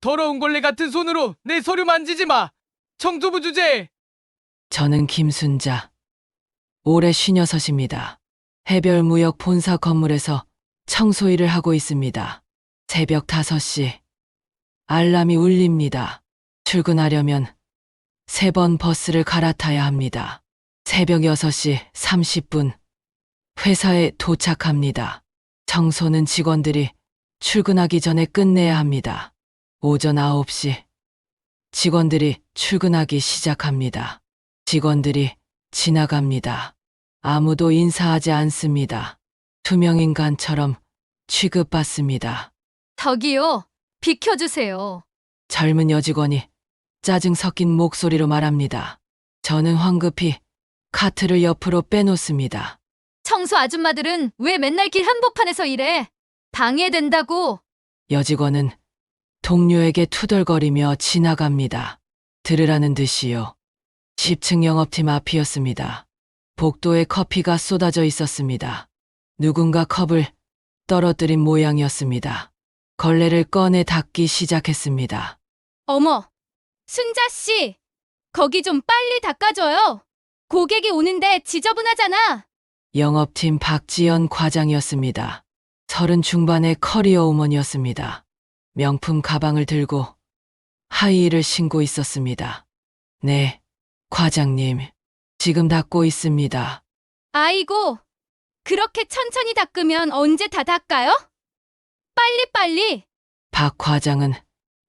더러운 걸레 같은 손으로 내 서류 만지지 마. 청소부 주제. 저는 김순자. 올해 56입니다. 해별무역 본사 건물에서 청소 일을 하고 있습니다. 새벽 5시. 알람이 울립니다. 출근하려면 3번 버스를 갈아타야 합니다. 새벽 6시 30분. 회사에 도착합니다. 청소는 직원들이 출근하기 전에 끝내야 합니다. 오전 9시. 직원들이 출근하기 시작합니다. 직원들이 지나갑니다. 아무도 인사하지 않습니다. 투명인간처럼 취급받습니다. 저기요, 비켜주세요. 젊은 여직원이 짜증 섞인 목소리로 말합니다. 저는 황급히 카트를 옆으로 빼놓습니다. 청소 아줌마들은 왜 맨날 길 한복판에서 일해? 방해된다고. 여직원은 동료에게 투덜거리며 지나갑니다. 들으라는 듯이요. 10층 영업팀 앞이었습니다. 복도에 커피가 쏟아져 있었습니다. 누군가 컵을 떨어뜨린 모양이었습니다. 걸레를 꺼내 닦기 시작했습니다. 어머, 순자씨, 거기 좀 빨리 닦아줘요. 고객이 오는데 지저분하잖아. 영업팀 박지연 과장이었습니다. 30 중반의 커리어 우먼이었습니다. 명품 가방을 들고 하이힐을 신고 있었습니다. 네, 과장님, 지금 닦고 있습니다. 아이고, 그렇게 천천히 닦으면 언제 다 닦아요? 빨리빨리. 박 과장은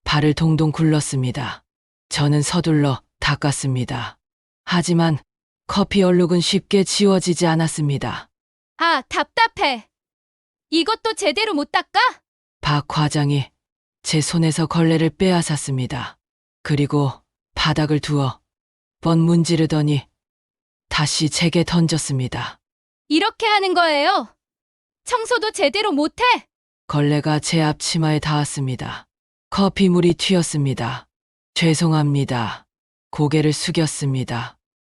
발을 동동 굴렀습니다. 저는 서둘러 닦았습니다. 하지만 커피 얼룩은 쉽게 지워지지 않았습니다. 아, 답답해. 이것도 제대로 못 닦아? 박 과장이 제 손에서 걸레를 빼앗았습니다. 그리고 바닥을 두어 번 문지르더니 다시 제게 던졌습니다. 이렇게 하는 거예요. 청소도 제대로 못해. 걸레가 제 앞치마에 닿았습니다. 커피물이 튀었습니다. 죄송합니다. 고개를 숙였습니다.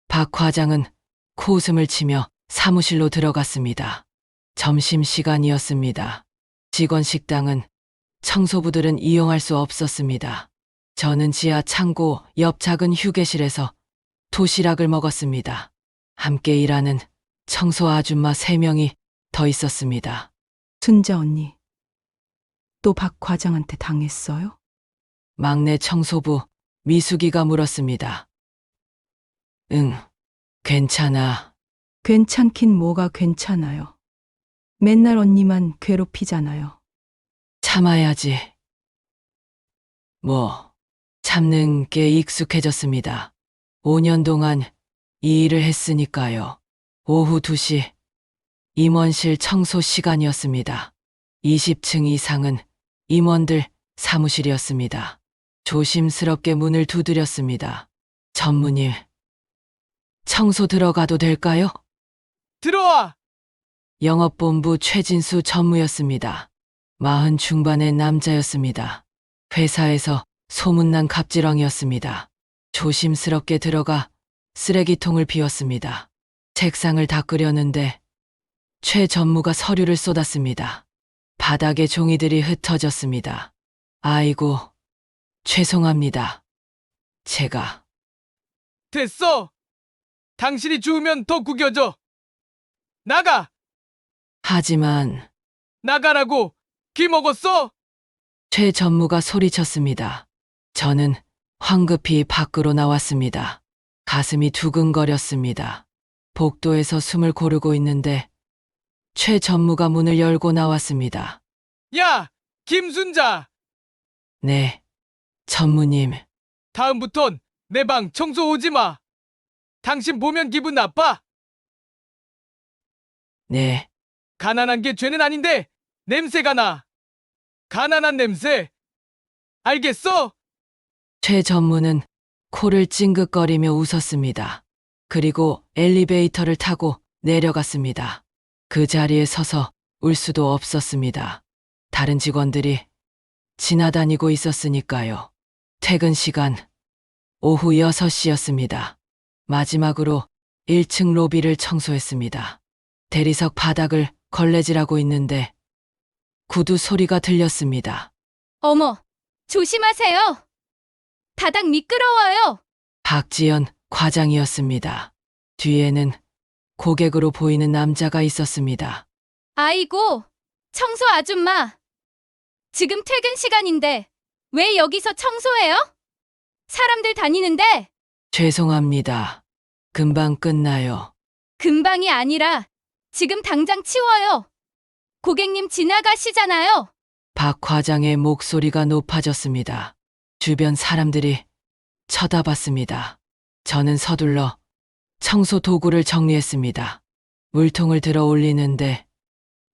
박 과장은 코웃음을 치며 사무실로 들어갔습니다. 점심시간이었습니다. 직원 식당은 청소부들은 이용할 수 없었습니다. 저는 지하 창고 옆 작은 휴게실에서 도시락을 먹었습니다. 함께 일하는 청소 아줌마 3명이 더 있었습니다. 순자 언니, 또 박 과장한테 당했어요? 막내 청소부 미숙이가 물었습니다. 응, 괜찮아. 괜찮긴 뭐가 괜찮아요. 맨날 언니만 괴롭히잖아요. 참아야지. 참는 게 익숙해졌습니다. 5년 동안 이 일을 했으니까요. 오후 2시, 임원실 청소 시간이었습니다. 20층 이상은 임원들 사무실이었습니다. 조심스럽게 문을 두드렸습니다. 전문일, 청소 들어가도 될까요? 들어와. 영업본부 최진수 전무였습니다. 40 중반의 남자였습니다. 회사에서 소문난 갑질왕이었습니다. 조심스럽게 들어가 쓰레기통을 비웠습니다. 책상을 닦으려는데 최 전무가 서류를 쏟았습니다. 바닥에 종이들이 흩어졌습니다. 아이고, 죄송합니다. 제가. 됐어. 당신이 주우면 더 구겨져. 나가. 하지만 나가라고. 귀 먹었어? 최 전무가 소리쳤습니다. 저는 황급히 밖으로 나왔습니다. 가슴이 두근거렸습니다. 복도에서 숨을 고르고 있는데 최 전무가 문을 열고 나왔습니다. 야, 김순자. 네, 전무님. 다음부턴 내 방 청소 오지 마. 당신 보면 기분 나빠? 네, 가난한 게 죄는 아닌데 냄새가 나. 가난한 냄새. 알겠어? 최 전무는 코를 찡긋거리며 웃었습니다. 그리고 엘리베이터를 타고 내려갔습니다. 그 자리에 서서 울 수도 없었습니다. 다른 직원들이 지나다니고 있었으니까요. 퇴근 시간 오후 6시였습니다. 마지막으로 1층 로비를 청소했습니다. 대리석 바닥을 걸레질하고 있는데 구두 소리가 들렸습니다. 어머, 조심하세요. 바닥 미끄러워요. 박지연 과장이었습니다. 뒤에는 고객으로 보이는 남자가 있었습니다. 아이고, 청소 아줌마. 지금 퇴근 시간인데 왜 여기서 청소해요? 사람들 다니는데. 죄송합니다. 금방 끝나요. 금방이 아니라 지금 당장 치워요. 고객님 지나가시잖아요. 박 과장의 목소리가 높아졌습니다. 주변 사람들이 쳐다봤습니다. 저는 서둘러 청소 도구를 정리했습니다. 물통을 들어 올리는데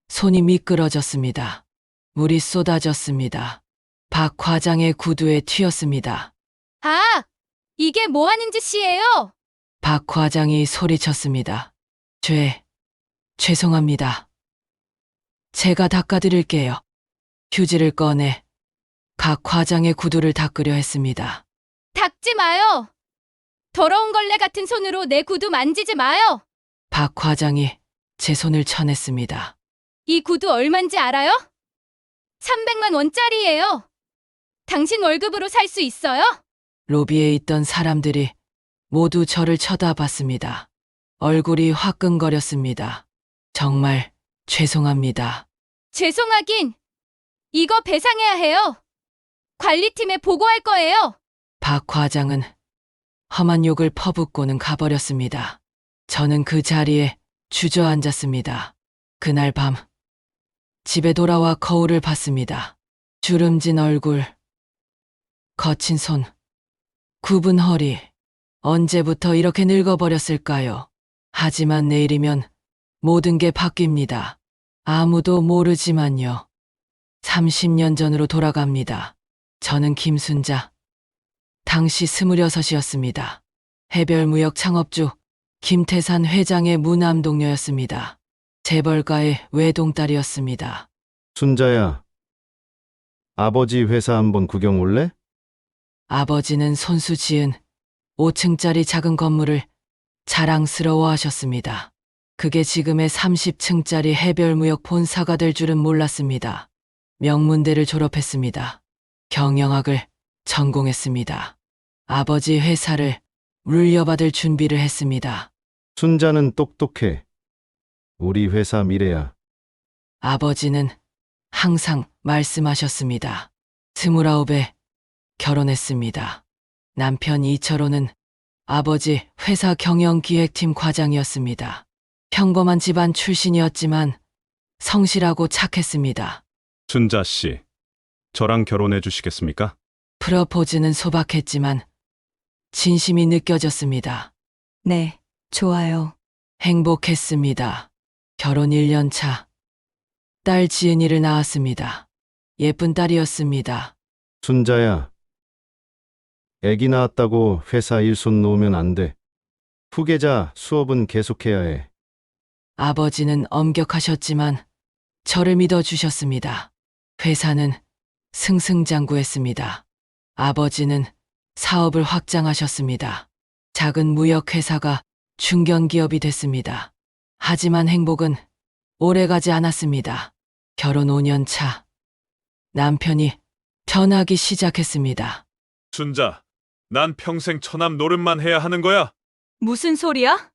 손이 미끄러졌습니다. 물이 쏟아졌습니다. 박 과장의 구두에 튀었습니다. 아, 이게 뭐 하는 짓이에요? 박 과장이 소리쳤습니다. 죄송합니다. 제가 닦아드릴게요. 휴지를 꺼내 각 과장의 구두를 닦으려 했습니다. 닦지 마요. 더러운 걸레 같은 손으로 내 구두 만지지 마요. 박 과장이 제 손을 쳐냈습니다. 이 구두 얼만지 알아요? 300만 원짜리예요. 당신 월급으로 살 수 있어요? 로비에 있던 사람들이 모두 저를 쳐다봤습니다. 얼굴이 화끈거렸습니다. 정말 죄송합니다. 죄송하긴. 이거 배상해야 해요. 관리팀에 보고할 거예요. 박 과장은 험한 욕을 퍼붓고는 가버렸습니다. 저는 그 자리에 주저앉았습니다. 그날 밤 집에 돌아와 거울을 봤습니다. 주름진 얼굴, 거친 손, 굽은 허리. 언제부터 이렇게 늙어버렸을까요? 하지만 내일이면 모든 게 바뀝니다. 아무도 모르지만요. 30년 전으로 돌아갑니다. 저는 김순자. 당시 26이었습니다. 해별무역 창업주 김태산 회장의 무남동녀였습니다. 재벌가의 외동딸이었습니다. 순자야, 아버지 회사 한번 구경 올래? 아버지는 손수 지은 5층짜리 작은 건물을 자랑스러워 하셨습니다. 그게 지금의 30층짜리 해별무역 본사가 될 줄은 몰랐습니다. 명문대를 졸업했습니다. 경영학을 전공했습니다. 아버지 회사를 물려받을 준비를 했습니다. 순자는 똑똑해. 우리 회사 미래야. 아버지는 항상 말씀하셨습니다. 29에 결혼했습니다. 남편 이철호는 아버지 회사 경영기획팀 과장이었습니다. 평범한 집안 출신이었지만 성실하고 착했습니다. 순자 씨, 저랑 결혼해 주시겠습니까? 프러포즈는 소박했지만 진심이 느껴졌습니다. 네, 좋아요. 행복했습니다. 결혼 1년 차. 딸 지은이를 낳았습니다. 예쁜 딸이었습니다. 순자야, 애기 낳았다고 회사 일손 놓으면 안 돼. 후계자 수업은 계속해야 해. 아버지는 엄격하셨지만 저를 믿어주셨습니다. 회사는 승승장구했습니다. 아버지는 사업을 확장하셨습니다. 작은 무역회사가 중견기업이 됐습니다. 하지만 행복은 오래가지 않았습니다. 결혼 5년 차. 남편이 변하기 시작했습니다. 순자, 난 평생 처남 노릇만 해야 하는 거야. 무슨 소리야?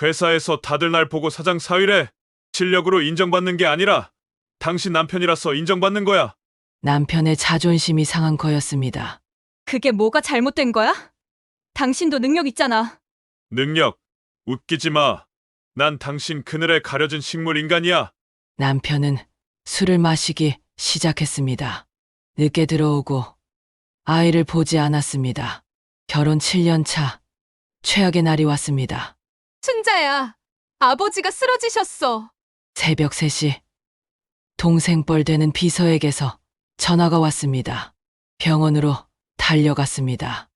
회사에서 다들 날 보고 사장 사위래. 실력으로 인정받는 게 아니라 당신 남편이라서 인정받는 거야. 남편의 자존심이 상한 거였습니다. 그게 뭐가 잘못된 거야? 당신도 능력 있잖아. 능력, 웃기지 마. 난 당신 그늘에 가려진 식물 인간이야. 남편은 술을 마시기 시작했습니다. 늦게 들어오고 아이를 보지 않았습니다. 결혼 7년 차. 최악의 날이 왔습니다. 순자야, 아버지가 쓰러지셨어. 새벽 3시. 동생뻘 되는 비서에게서 전화가 왔습니다. 병원으로 달려갔습니다.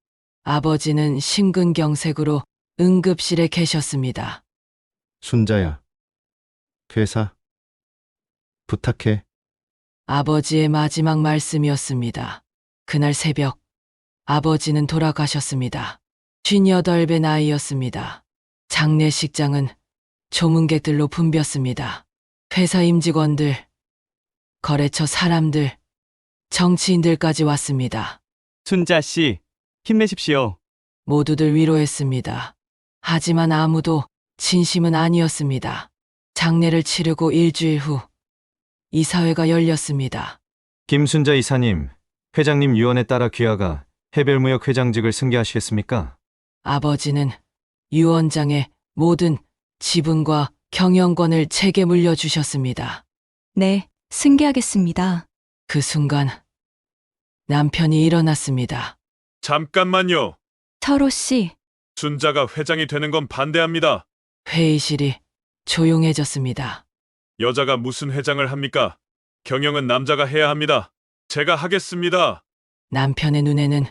아버지는 심근경색으로 응급실에 계셨습니다. 순자야, 회사 부탁해. 아버지의 마지막 말씀이었습니다. 그날 새벽, 아버지는 돌아가셨습니다. 58배 나이였습니다. 장례식장은 조문객들로 붐볐습니다. 회사 임직원들, 거래처 사람들, 정치인들까지 왔습니다. 순자 씨, 힘내십시오. 모두들 위로했습니다. 하지만 아무도 진심은 아니었습니다. 장례를 치르고 일주일 후 이사회가 열렸습니다. 김순자 이사님, 회장님 유언에 따라 귀하가 해별무역 회장직을 승계하시겠습니까? 아버지는 유원장의 모든 지분과 경영권을 제게 물려주셨습니다. 네, 승계하겠습니다. 그 순간 남편이 일어났습니다. 잠깐만요. 철호 씨, 순자가 회장이 되는 건 반대합니다. 회의실이 조용해졌습니다. 여자가 무슨 회장을 합니까? 경영은 남자가 해야 합니다. 제가 하겠습니다. 남편의 눈에는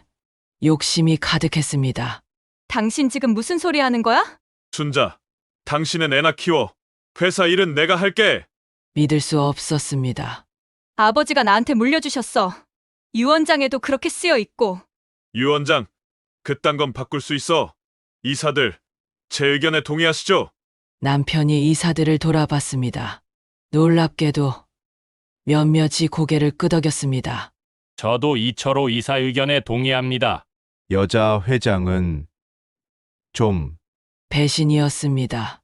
욕심이 가득했습니다. 당신 지금 무슨 소리 하는 거야? 순자, 당신은 애나 키워. 회사 일은 내가 할게. 믿을 수 없었습니다. 아버지가 나한테 물려주셨어. 유원장에도 그렇게 쓰여 있고. 유 원장, 그딴 건 바꿀 수 있어. 이사들, 제 의견에 동의하시죠? 남편이 이사들을 돌아봤습니다. 놀랍게도 몇몇이 고개를 끄덕였습니다. 저도 이철호 이사 의견에 동의합니다. 여자 회장은 좀 배신이었습니다.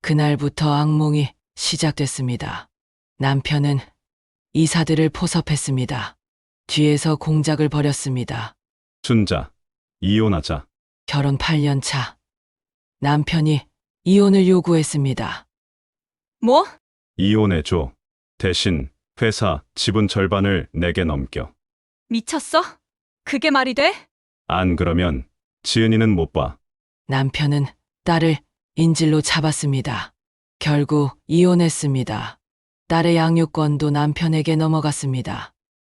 그날부터 악몽이 시작됐습니다. 남편은 이사들을 포섭했습니다. 뒤에서 공작을 벌였습니다. 순자, 이혼하자. 결혼 8년 차. 남편이 이혼을 요구했습니다. 뭐? 이혼해줘. 대신 회사 지분 절반을 내게 넘겨. 미쳤어? 그게 말이 돼? 안 그러면 지은이는 못 봐. 남편은 딸을 인질로 잡았습니다. 결국 이혼했습니다. 딸의 양육권도 남편에게 넘어갔습니다.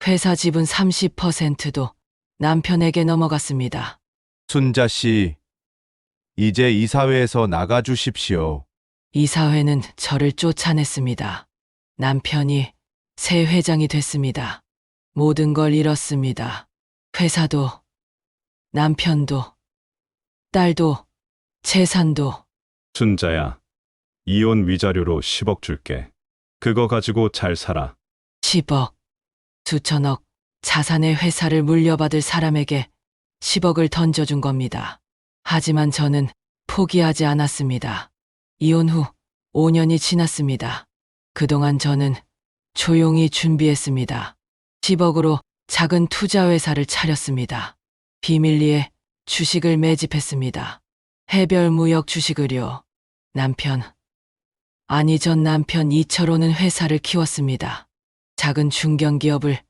회사 지분 30%도 남편에게 넘어갔습니다. 순자 씨, 이제 이사회에서 나가 주십시오. 이사회는 저를 쫓아냈습니다. 남편이 새 회장이 됐습니다. 모든 걸 잃었습니다. 회사도, 남편도, 딸도, 재산도. 순자야, 이혼 위자료로 10억 줄게. 그거 가지고 잘 살아. 10억, 수천억, 자산의 회사를 물려받을 사람에게 10억을 던져준 겁니다. 하지만 저는 포기하지 않았습니다. 이혼 후 5년이 지났습니다. 그동안 저는 조용히 준비했습니다. 10억으로 작은 투자회사를 차렸습니다. 비밀리에 주식을 매집했습니다. 해별무역 주식을요. 전 남편 이철호는 회사를 키웠습니다. 작은 중견기업을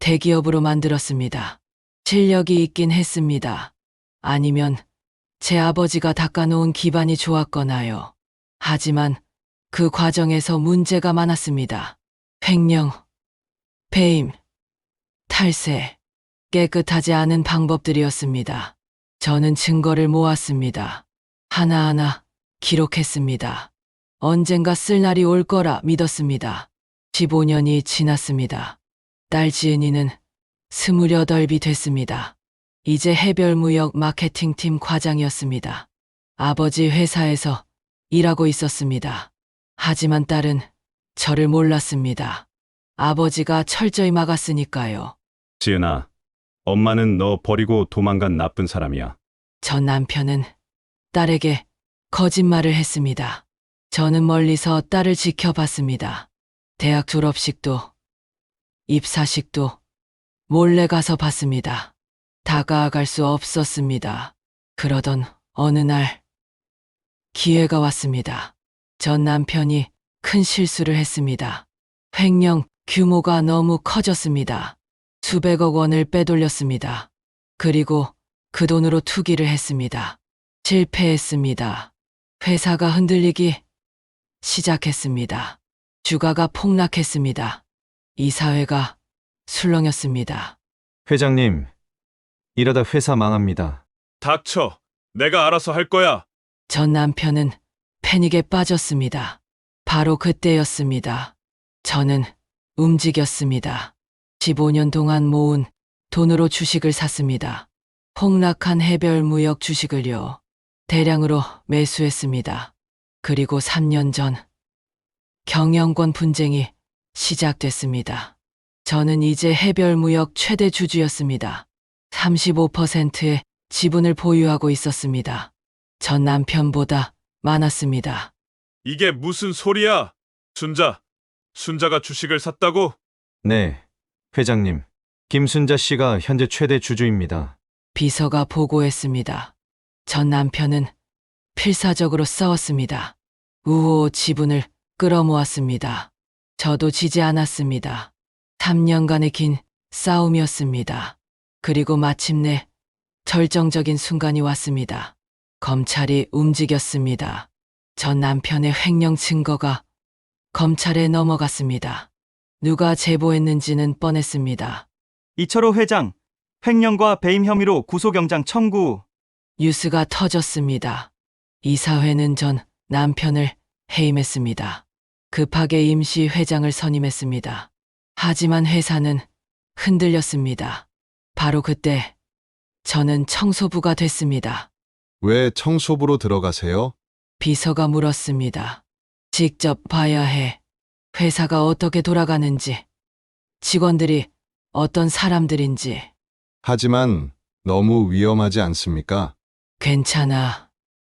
대기업으로 만들었습니다. 실력이 있긴 했습니다. 아니면 제 아버지가 닦아놓은 기반이 좋았거나요. 하지만 그 과정에서 문제가 많았습니다. 횡령, 배임, 탈세, 깨끗하지 않은 방법들이었습니다. 저는 증거를 모았습니다. 하나하나 기록했습니다. 언젠가 쓸 날이 올 거라 믿었습니다. 15년이 지났습니다. 딸 지은이는 28이 됐습니다. 이제 해별무역 마케팅팀 과장이었습니다. 아버지 회사에서 일하고 있었습니다. 하지만 딸은 저를 몰랐습니다. 아버지가 철저히 막았으니까요. 지은아, 엄마는 너 버리고 도망간 나쁜 사람이야. 전 남편은 딸에게 거짓말을 했습니다. 저는 멀리서 딸을 지켜봤습니다. 대학 졸업식도, 입사식도 몰래 가서 봤습니다. 다가갈 수 없었습니다. 그러던 어느 날 기회가 왔습니다. 전 남편이 큰 실수를 했습니다. 횡령 규모가 너무 커졌습니다. 수백억 원을 빼돌렸습니다. 그리고 그 돈으로 투기를 했습니다. 실패했습니다. 회사가 흔들리기 시작했습니다. 주가가 폭락했습니다. 이사회가 술렁였습니다. 회장님, 이러다 회사 망합니다. 닥쳐. 내가 알아서 할 거야. 전 남편은 패닉에 빠졌습니다. 바로 그때였습니다. 저는 움직였습니다. 15년 동안 모은 돈으로 주식을 샀습니다. 폭락한 해별무역 주식을요. 대량으로 매수했습니다. 그리고 3년 전 경영권 분쟁이 시작됐습니다. 저는 이제 해별무역 최대 주주였습니다. 35%의 지분을 보유하고 있었습니다. 전 남편보다 많았습니다. 이게 무슨 소리야? 순자가 주식을 샀다고? 네, 회장님. 김순자 씨가 현재 최대 주주입니다. 비서가 보고했습니다. 전 남편은 필사적으로 싸웠습니다. 우호 지분을 끌어모았습니다. 저도 지지 않았습니다. 3년간의 긴 싸움이었습니다. 그리고 마침내 절정적인 순간이 왔습니다. 검찰이 움직였습니다. 전 남편의 횡령 증거가 검찰에 넘어갔습니다. 누가 제보했는지는 뻔했습니다. 이철호 회장, 횡령과 배임 혐의로 구속영장 청구. 뉴스가 터졌습니다. 이사회는 전 남편을 해임했습니다. 급하게 임시 회장을 선임했습니다. 하지만 회사는 흔들렸습니다. 바로 그때 저는 청소부가 됐습니다. 왜 청소부로 들어가세요? 비서가 물었습니다. 직접 봐야 해. 회사가 어떻게 돌아가는지, 직원들이 어떤 사람들인지. 하지만 너무 위험하지 않습니까? 괜찮아.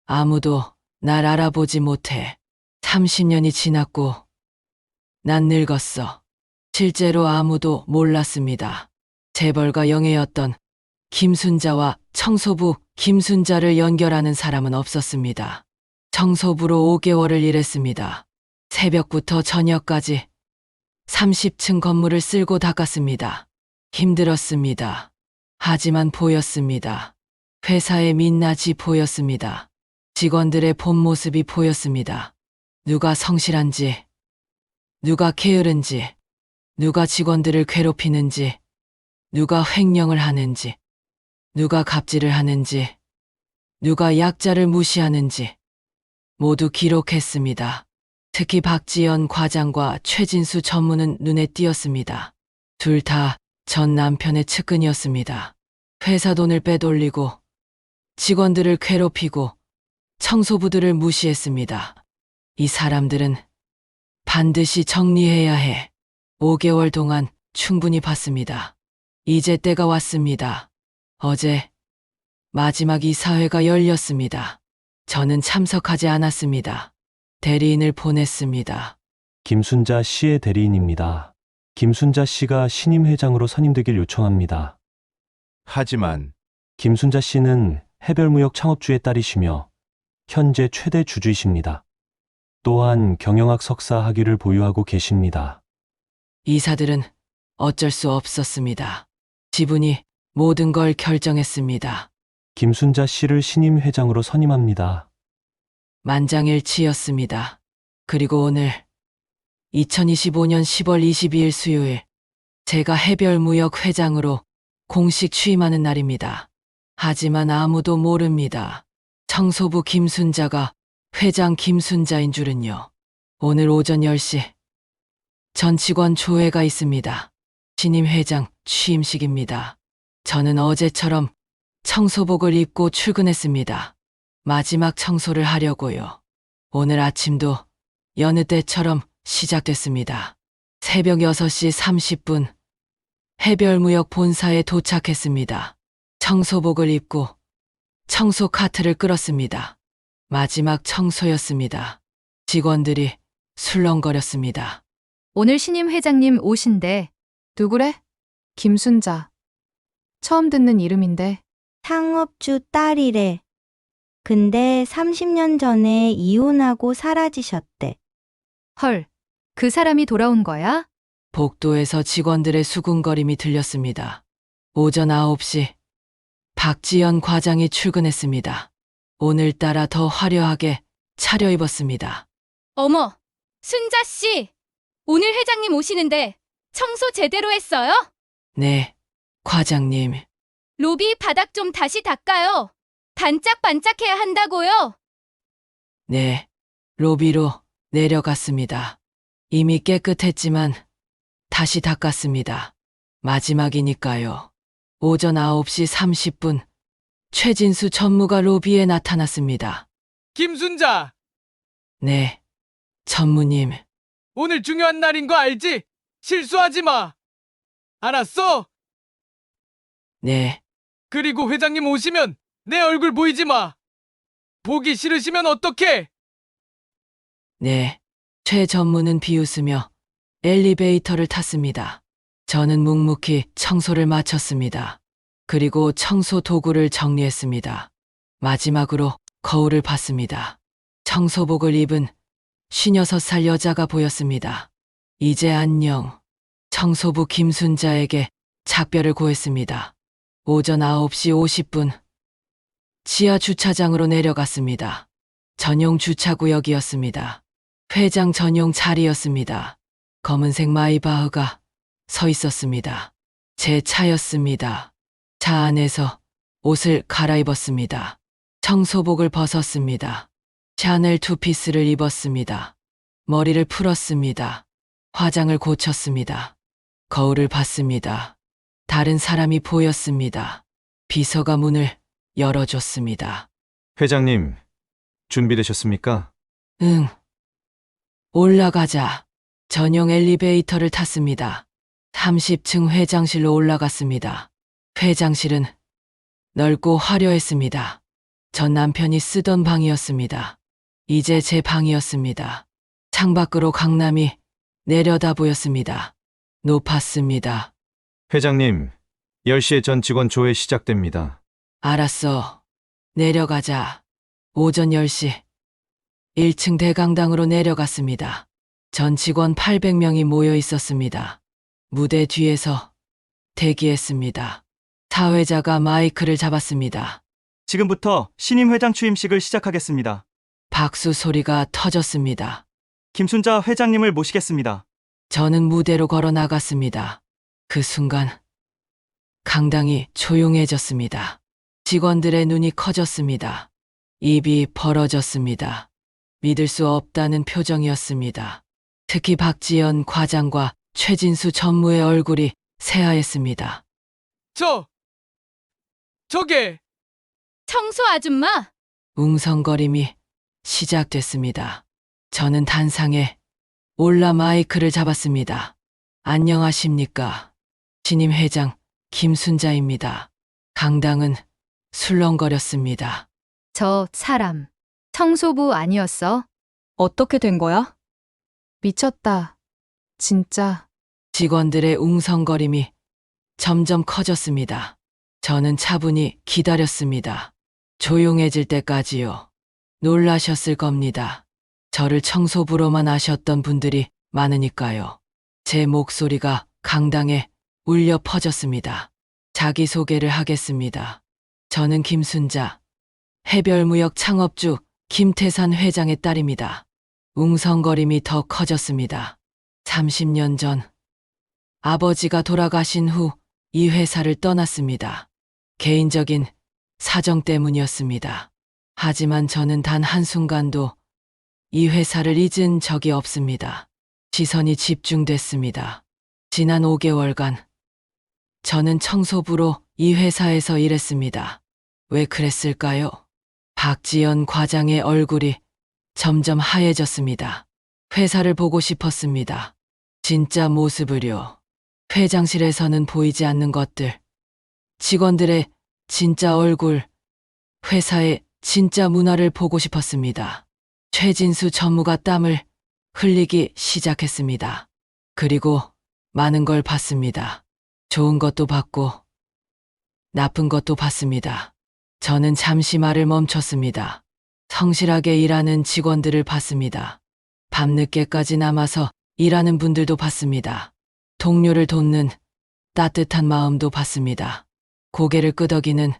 아무도 날 알아보지 못해. 30년이 지났고 난 늙었어. 실제로 아무도 몰랐습니다. 재벌가 영예였던 김순자와 청소부 김순자를 연결하는 사람은 없었습니다. 청소부로 5개월을 일했습니다. 새벽부터 저녁까지 30층 건물을 쓸고 닦았습니다. 힘들었습니다. 하지만 보였습니다. 회사의 민낯이 보였습니다. 직원들의 본 모습이 보였습니다. 누가 성실한지, 누가 게으른지, 누가 직원들을 괴롭히는지, 누가 횡령을 하는지, 누가 갑질을 하는지, 누가 약자를 무시하는지 모두 기록했습니다. 특히 박지연 과장과 최진수 전무는 눈에 띄었습니다. 둘 다 전 남편의 측근이었습니다. 회사 돈을 빼돌리고 직원들을 괴롭히고 청소부들을 무시했습니다. 이 사람들은 반드시 정리해야 해. 5개월 동안 충분히 봤습니다. 이제 때가 왔습니다. 어제 마지막 이사회가 열렸습니다. 저는 참석하지 않았습니다. 대리인을 보냈습니다. 김순자 씨의 대리인입니다. 김순자 씨가 신임 회장으로 선임되길 요청합니다. 하지만 김순자 씨는 해별무역 창업주의 딸이시며 현재 최대 주주이십니다. 또한 경영학 석사 학위를 보유하고 계십니다. 이사들은 어쩔 수 없었습니다. 지분이 모든 걸 결정했습니다. 김순자 씨를 신임 회장으로 선임합니다. 만장일치였습니다. 그리고 오늘 2025년 10월 22일 수요일 제가 해별무역 회장으로 공식 취임하는 날입니다. 하지만 아무도 모릅니다. 청소부 김순자가 회장 김순자인 줄은요. 오늘 오전 10시 전 직원 조회가 있습니다. 신임 회장 취임식입니다. 저는 어제처럼 청소복을 입고 출근했습니다. 마지막 청소를 하려고요. 오늘 아침도 여느 때처럼 시작됐습니다. 새벽 6시 30분 해별무역 본사에 도착했습니다. 청소복을 입고 청소 카트를 끌었습니다. 마지막 청소였습니다. 직원들이 술렁거렸습니다. 오늘 신임 회장님 오신대. 누구래? 김순자. 처음 듣는 이름인데. 창업주 딸이래. 근데 30년 전에 이혼하고 사라지셨대. 헐, 그 사람이 돌아온 거야? 복도에서 직원들의 수군거림이 들렸습니다. 오전 9시 박지연 과장이 출근했습니다. 오늘따라 더 화려하게 차려입었습니다. 어머, 순자 씨. 오늘 회장님 오시는데 청소 제대로 했어요? 네, 과장님. 로비 바닥 좀 다시 닦아요. 반짝반짝해야 한다고요. 네, 로비로 내려갔습니다. 이미 깨끗했지만 다시 닦았습니다. 마지막이니까요. 오전 9시 30분 최진수 전무가 로비에 나타났습니다. 김순자, 네, 전무님. 오늘 중요한 날인 거 알지? 실수하지 마. 알았어? 네, 그리고 회장님 오시면 내 얼굴 보이지 마. 보기 싫으시면 어떡해? 네. 최 전무는 비웃으며 엘리베이터를 탔습니다. 저는 묵묵히 청소를 마쳤습니다. 그리고 청소 도구를 정리했습니다. 마지막으로 거울을 봤습니다. 청소복을 입은 56살 여자가 보였습니다. 이제 안녕. 청소부 김순자에게 작별을 고했습니다. 오전 9시 50분 지하 주차장으로 내려갔습니다. 전용 주차구역이었습니다. 회장 전용 자리였습니다. 검은색 마이바흐가 서 있었습니다. 제 차였습니다. 차 안에서 옷을 갈아입었습니다. 청소복을 벗었습니다. 샤넬 투피스를 입었습니다. 머리를 풀었습니다. 화장을 고쳤습니다. 거울을 봤습니다. 다른 사람이 보였습니다. 비서가 문을 열어줬습니다. 회장님, 준비되셨습니까? 응. 올라가자. 전용 엘리베이터를 탔습니다. 30층 회장실로 올라갔습니다. 회장실은 넓고 화려했습니다. 전 남편이 쓰던 방이었습니다. 이제 제 방이었습니다. 창밖으로 강남이 내려다 보였습니다. 높았습니다. 회장님, 10시에 전 직원 조회 시작됩니다. 알았어. 내려가자. 오전 10시. 1층 대강당으로 내려갔습니다. 전 직원 800명이 모여 있었습니다. 무대 뒤에서 대기했습니다. 사회자가 마이크를 잡았습니다. 지금부터 신임 회장 취임식을 시작하겠습니다. 박수 소리가 터졌습니다. 김순자 회장님을 모시겠습니다. 저는 무대로 걸어 나갔습니다. 그 순간 강당이 조용해졌습니다. 직원들의 눈이 커졌습니다. 입이 벌어졌습니다. 믿을 수 없다는 표정이었습니다. 특히 박지연 과장과 최진수 전무의 얼굴이 새하였습니다. 저게! 청소 아줌마! 웅성거림이 시작됐습니다. 저는 단상에 올라 마이크를 잡았습니다. 안녕하십니까. 신임 회장 김순자입니다. 강당은 술렁거렸습니다. 저 사람 청소부 아니었어? 어떻게 된 거야? 미쳤다. 진짜. 직원들의 웅성거림이 점점 커졌습니다. 저는 차분히 기다렸습니다. 조용해질 때까지요. 놀라셨을 겁니다. 저를 청소부로만 아셨던 분들이 많으니까요. 제 목소리가 강당에 울려 퍼졌습니다. 자기소개를 하겠습니다. 저는 김순자, 해별무역 창업주 김태산 회장의 딸입니다. 웅성거림이 더 커졌습니다. 30년 전 아버지가 돌아가신 후 이 회사를 떠났습니다. 개인적인 사정 때문이었습니다. 하지만 저는 단 한순간도 이 회사를 잊은 적이 없습니다. 시선이 집중됐습니다. 지난 5개월간 저는 청소부로 이 회사에서 일했습니다. 왜 그랬을까요? 박지연 과장의 얼굴이 점점 하얘졌습니다. 회사를 보고 싶었습니다. 진짜 모습을요. 회장실에서는 보이지 않는 것들, 직원들의 진짜 얼굴, 회사의 진짜 문화를 보고 싶었습니다. 최진수 전무가 땀을 흘리기 시작했습니다. 그리고 많은 걸 봤습니다. 좋은 것도 봤고 나쁜 것도 봤습니다. 저는 잠시 말을 멈췄습니다. 성실하게 일하는 직원들을 봤습니다. 밤늦게까지 남아서 일하는 분들도 봤습니다. 동료를 돕는 따뜻한 마음도 봤습니다. 고개를 끄덕이는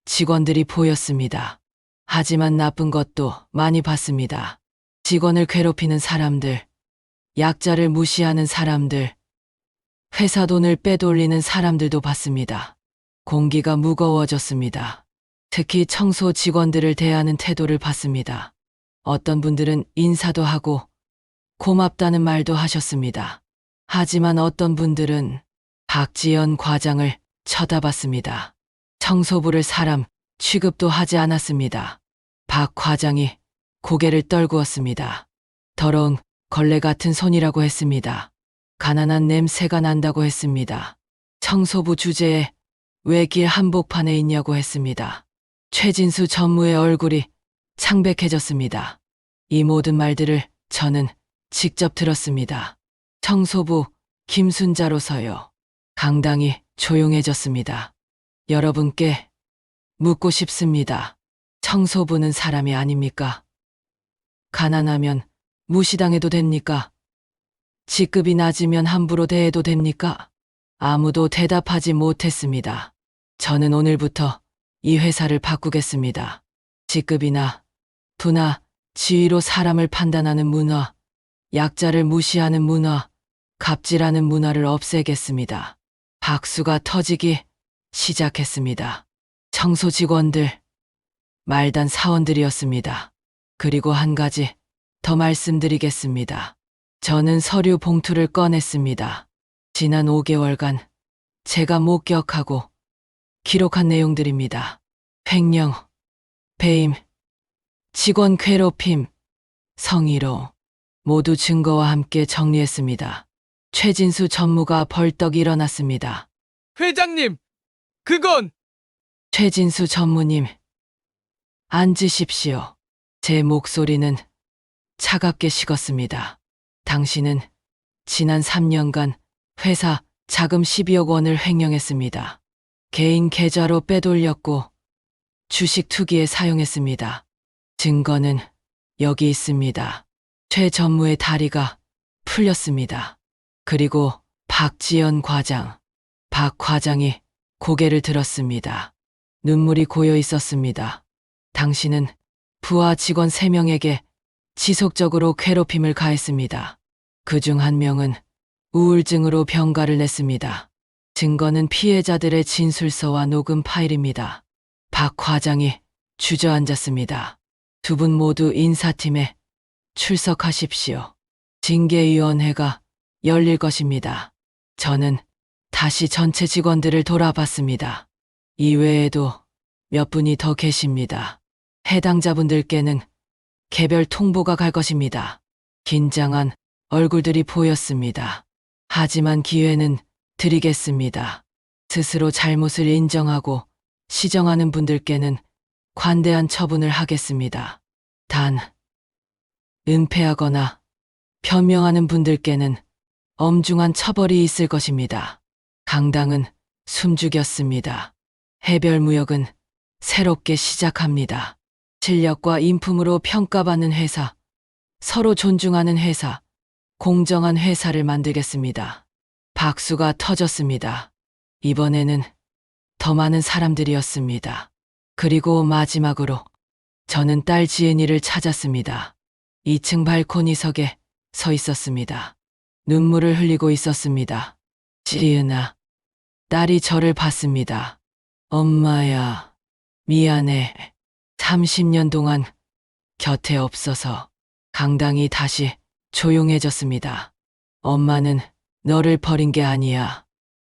직원들이 보였습니다. 하지만 나쁜 것도 많이 봤습니다. 직원을 괴롭히는 사람들, 약자를 무시하는 사람들, 회사 돈을 빼돌리는 사람들도 봤습니다. 공기가 무거워졌습니다. 특히 청소 직원들을 대하는 태도를 봤습니다. 어떤 분들은 인사도 하고 고맙다는 말도 하셨습니다. 하지만 어떤 분들은 박지연 과장을 쳐다봤습니다. 청소부를 사람 취급도 하지 않았습니다. 박 과장이 고개를 떨구었습니다. 더러운 걸레 같은 손이라고 했습니다. 가난한 냄새가 난다고 했습니다. 청소부 주제에 왜 길 한복판에 있냐고 했습니다. 최진수 전무의 얼굴이 창백해졌습니다. 이 모든 말들을 저는 직접 들었습니다. 청소부 김순자로서요. 강당이 조용해졌습니다. 여러분께 묻고 싶습니다. 청소부는 사람이 아닙니까? 가난하면 무시당해도 됩니까? 직급이 낮으면 함부로 대해도 됩니까? 아무도 대답하지 못했습니다. 저는 오늘부터 이 회사를 바꾸겠습니다. 직급이나 부나 지위로 사람을 판단하는 문화, 약자를 무시하는 문화, 갑질하는 문화를 없애겠습니다. 박수가 터지기 시작했습니다. 청소 직원들, 말단 사원들이었습니다. 그리고 한 가지 더 말씀드리겠습니다. 저는 서류 봉투를 꺼냈습니다. 지난 5개월간 제가 목격하고 기록한 내용들입니다. 횡령, 배임, 직원 괴롭힘, 성희롱 모두 증거와 함께 정리했습니다. 최진수 전무가 벌떡 일어났습니다. 회장님, 그건 최진수 전무님, 앉으십시오. 제 목소리는 차갑게 식었습니다. 당신은 지난 3년간 회사 자금 12억 원을 횡령했습니다. 개인 계좌로 빼돌렸고 주식 투기에 사용했습니다. 증거는 여기 있습니다. 최 전무의 다리가 풀렸습니다. 그리고 박지연 과장, 박 과장이 고개를 들었습니다. 눈물이 고여 있었습니다. 당신은 부하 직원 3명에게 지속적으로 괴롭힘을 가했습니다. 그중 1명은 우울증으로 병가를 냈습니다. 증거는 피해자들의 진술서와 녹음 파일입니다. 박 과장이 주저앉았습니다. 2분 모두 인사팀에 출석하십시오. 징계위원회가 열릴 것입니다. 저는 다시 전체 직원들을 돌아봤습니다. 이외에도 몇 분이 더 계십니다. 해당자분들께는 개별 통보가 갈 것입니다. 긴장한 얼굴들이 보였습니다. 하지만 기회는 드리겠습니다. 스스로 잘못을 인정하고 시정하는 분들께는 관대한 처분을 하겠습니다. 단, 은폐하거나 변명하는 분들께는 엄중한 처벌이 있을 것입니다. 강당은 숨죽였습니다. 해별무역은 새롭게 시작합니다. 실력과 인품으로 평가받는 회사, 서로 존중하는 회사, 공정한 회사를 만들겠습니다. 박수가 터졌습니다. 이번에는 더 많은 사람들이었습니다. 그리고 마지막으로 저는 딸 지은이를 찾았습니다. 2층 발코니석에 서 있었습니다. 눈물을 흘리고 있었습니다. 지은아, 딸이 저를 봤습니다. 엄마야, 미안해. 30년 동안 곁에 없어서. 강당이 다시 조용해졌습니다. 엄마는 너를 버린 게 아니야.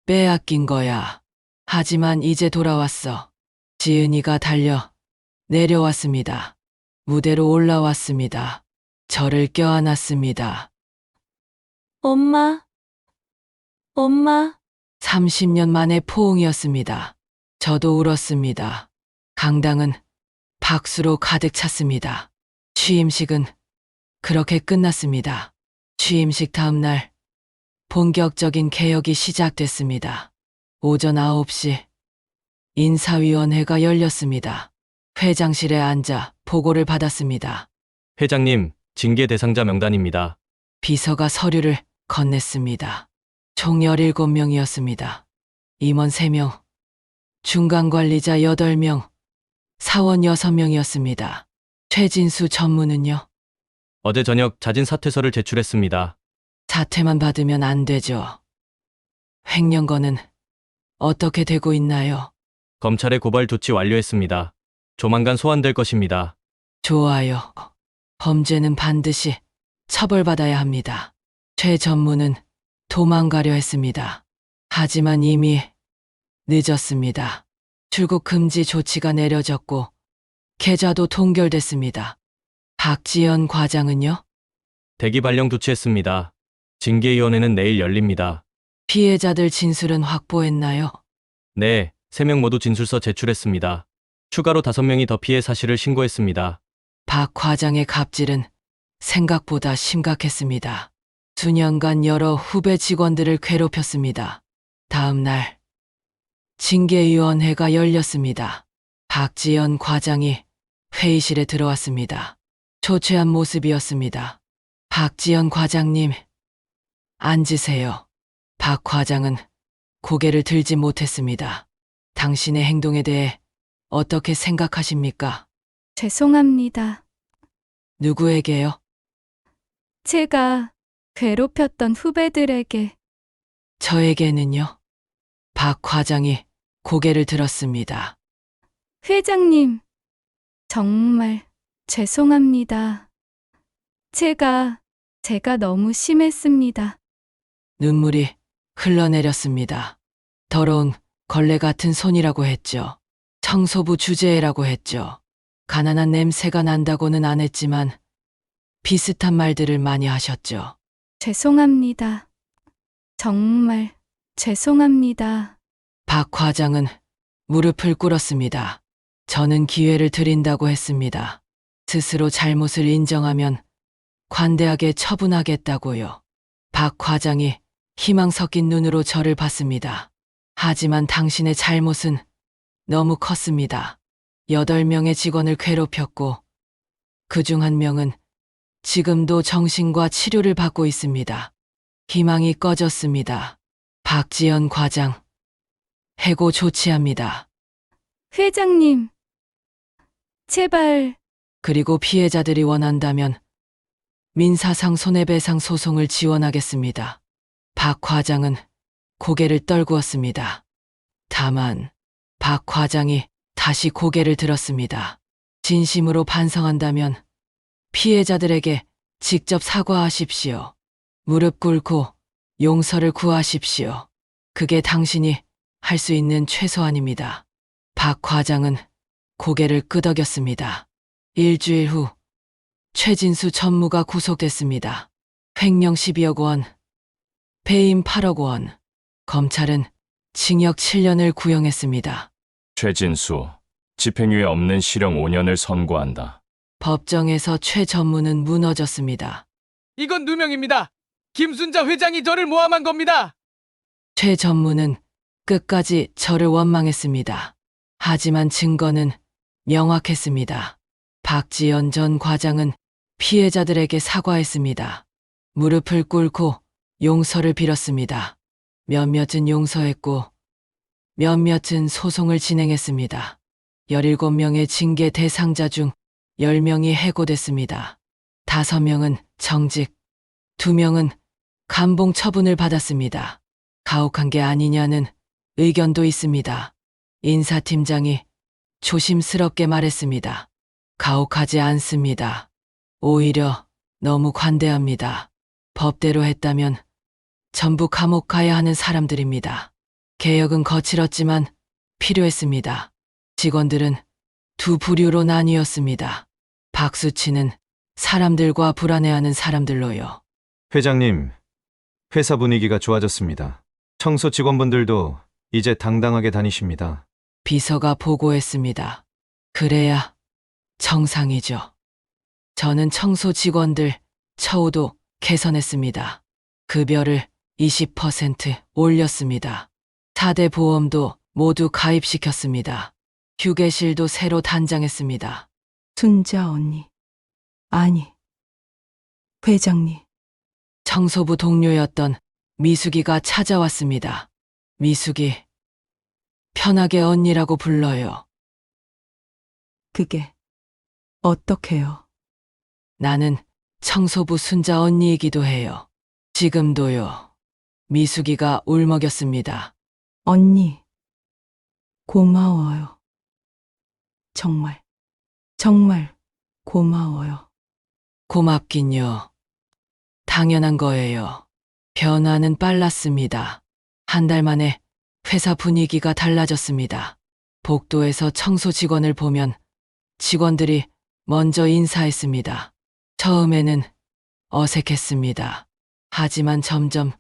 빼앗긴 거야. 하지만 이제 돌아왔어. 지은이가 달려 내려왔습니다. 무대로 올라왔습니다. 저를 껴안았습니다. 엄마, 엄마. 30년 만의 포옹이었습니다. 저도 울었습니다. 강당은 박수로 가득 찼습니다. 취임식은 그렇게 끝났습니다. 취임식 다음 날 본격적인 개혁이 시작됐습니다. 오전 9시 인사위원회가 열렸습니다. 회장실에 앉아 보고를 받았습니다. 회장님, 징계 대상자 명단입니다. 비서가 서류를 건넸습니다. 총 17명이었습니다. 임원 3명, 중간관리자 8명, 사원 6명이었습니다. 최진수 전무는요? 어제 저녁 자진 사퇴서를 제출했습니다. 사퇴만 받으면 안 되죠. 횡령건은 어떻게 되고 있나요? 검찰에 고발 조치 완료했습니다. 조만간 소환될 것입니다. 좋아요. 범죄는 반드시 처벌받아야 합니다. 최 전무는 도망가려 했습니다. 하지만 이미 늦었습니다. 출국 금지 조치가 내려졌고 계좌도 동결됐습니다. 박지연 과장은요? 대기 발령 조치했습니다. 징계위원회는 내일 열립니다. 피해자들 진술은 확보했나요? 네, 3명 모두 진술서 제출했습니다. 추가로 5명이 더 피해 사실을 신고했습니다. 박 과장의 갑질은 생각보다 심각했습니다. 수년간 여러 후배 직원들을 괴롭혔습니다. 다음 날 징계위원회가 열렸습니다. 박지연 과장이 회의실에 들어왔습니다. 초췌한 모습이었습니다. 박지연 과장님, 앉으세요. 박 과장은 고개를 들지 못했습니다. 당신의 행동에 대해 어떻게 생각하십니까? 죄송합니다. 누구에게요? 제가 괴롭혔던 후배들에게. 저에게는요? 박 과장이 고개를 들었습니다. 회장님, 정말 죄송합니다. 제가 너무 심했습니다. 눈물이 흘러내렸습니다. 더러운 걸레 같은 손이라고 했죠. 청소부 주제라고 했죠. 가난한 냄새가 난다고는 안 했지만 비슷한 말들을 많이 하셨죠. 죄송합니다. 정말 죄송합니다. 박 과장은 무릎을 꿇었습니다. 저는 기회를 드린다고 했습니다. 스스로 잘못을 인정하면 관대하게 처분하겠다고요. 박 과장이 희망 섞인 눈으로 저를 봤습니다. 하지만 당신의 잘못은 너무 컸습니다. 8명의 직원을 괴롭혔고 그중 1명은 지금도 정신과 치료를 받고 있습니다. 희망이 꺼졌습니다. 박지연 과장, 해고 조치합니다. 회장님, 제발. 그리고 피해자들이 원한다면 민사상 손해배상 소송을 지원하겠습니다. 박 과장은 고개를 떨구었습니다. 다만 박 과장이 다시 고개를 들었습니다. 진심으로 반성한다면 피해자들에게 직접 사과하십시오. 무릎 꿇고 용서를 구하십시오. 그게 당신이 할 수 있는 최소한입니다. 박 과장은 고개를 끄덕였습니다. 일주일 후 최진수 전무가 구속됐습니다. 횡령 12억 원, 배임 8억 원, 검찰은 징역 7년을 구형했습니다. 최진수, 집행유예 없는 실형 5년을 선고한다. 법정에서 최 전무는 무너졌습니다. 이건 누명입니다. 김순자 회장이 저를 모함한 겁니다. 최 전무는 끝까지 저를 원망했습니다. 하지만 증거는 명확했습니다. 박지연 전 과장은 피해자들에게 사과했습니다. 무릎을 꿇고 용서를 빌었습니다. 몇몇은 용서했고 몇몇은 소송을 진행했습니다. 17명의 징계 대상자 중 10명이 해고됐습니다. 5명은 정직, 2명은 감봉 처분을 받았습니다. 가혹한 게 아니냐는 의견도 있습니다. 인사팀장이 조심스럽게 말했습니다. 가혹하지 않습니다. 오히려 너무 관대합니다. 법대로 했다면 전부 감옥 가야 하는 사람들입니다. 개혁은 거칠었지만 필요했습니다. 직원들은 2 부류로 나뉘었습니다. 박수치는 사람들과 불안해하는 사람들로요. 회장님, 회사 분위기가 좋아졌습니다. 청소 직원분들도 이제 당당하게 다니십니다. 비서가 보고했습니다. 그래야 정상이죠. 저는 청소 직원들 처우도 개선했습니다. 급여를 20% 올렸습니다. 4대 보험도 모두 가입시켰습니다. 휴게실도 새로 단장했습니다. 순자 언니. 아니, 회장님. 청소부 동료였던 미숙이가 찾아왔습니다. 미숙이, 편하게 언니라고 불러요. 그게 어떡해요? 나는 청소부 순자 언니이기도 해요. 지금도요. 미숙이가 울먹였습니다. 언니, 고마워요. 정말, 정말 고마워요. 고맙긴요. 당연한 거예요. 변화는 빨랐습니다. 1달 만에 회사 분위기가 달라졌습니다. 복도에서 청소 직원을 보면 직원들이 먼저 인사했습니다. 처음에는 어색했습니다. 하지만 점점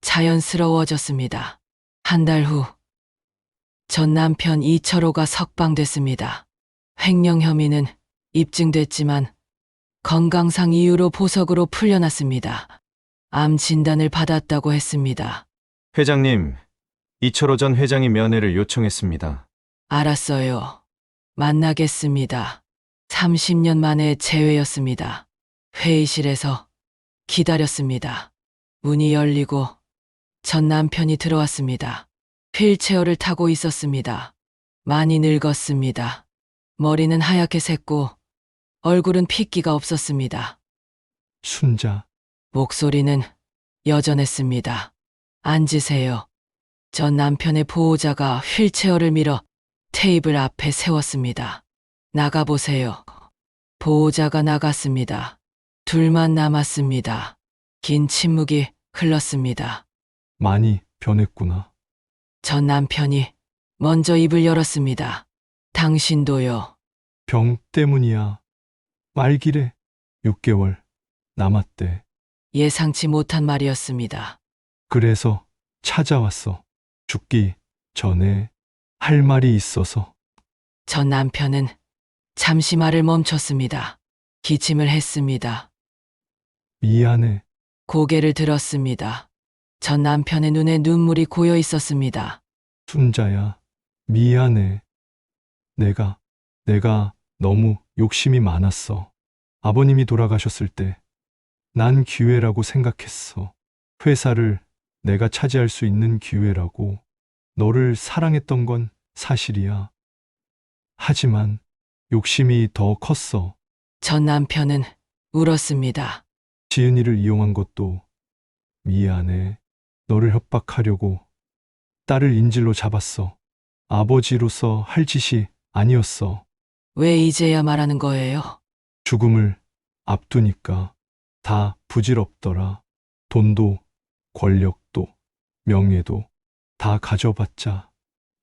자연스러워졌습니다. 한 달 후, 전 남편 이철호가 석방됐습니다. 횡령 혐의는 입증됐지만 건강상 이유로 보석으로 풀려났습니다. 암 진단을 받았다고 했습니다. 회장님, 이철호 전 회장이 면회를 요청했습니다. 알았어요. 만나겠습니다. 30년 만에 재회였습니다. 회의실에서 기다렸습니다. 문이 열리고 전 남편이 들어왔습니다. 휠체어를 타고 있었습니다. 많이 늙었습니다. 머리는 하얗게 샜고 얼굴은 핏기가 없었습니다. 순자, 목소리는 여전했습니다. 앉으세요. 전 남편의 보호자가 휠체어를 밀어 테이블 앞에 세웠습니다. 나가보세요. 보호자가 나갔습니다. 둘만 남았습니다. 긴 침묵이 흘렀습니다. 많이 변했구나. 전 남편이 먼저 입을 열었습니다. 당신도요. 병 때문이야. 말길에 6개월 남았대. 예상치 못한 말이었습니다. 그래서 찾아왔어. 죽기 전에 할 말이 있어서. 전 남편은 잠시 말을 멈췄습니다. 기침을 했습니다. 미안해. 고개를 들었습니다. 전 남편의 눈에 눈물이 고여 있었습니다. 순자야, 미안해. 내가 너무 욕심이 많았어. 아버님이 돌아가셨을 때 난 기회라고 생각했어. 회사를 내가 차지할 수 있는 기회라고. 너를 사랑했던 건 사실이야. 하지만 욕심이 더 컸어. 전 남편은 울었습니다. 지은이를 이용한 것도 미안해. 너를 협박하려고 딸을 인질로 잡았어. 아버지로서 할 짓이 아니었어. 왜 이제야 말하는 거예요? 죽음을 앞두니까 다 부질없더라. 돈도 권력도 명예도 다 가져봤자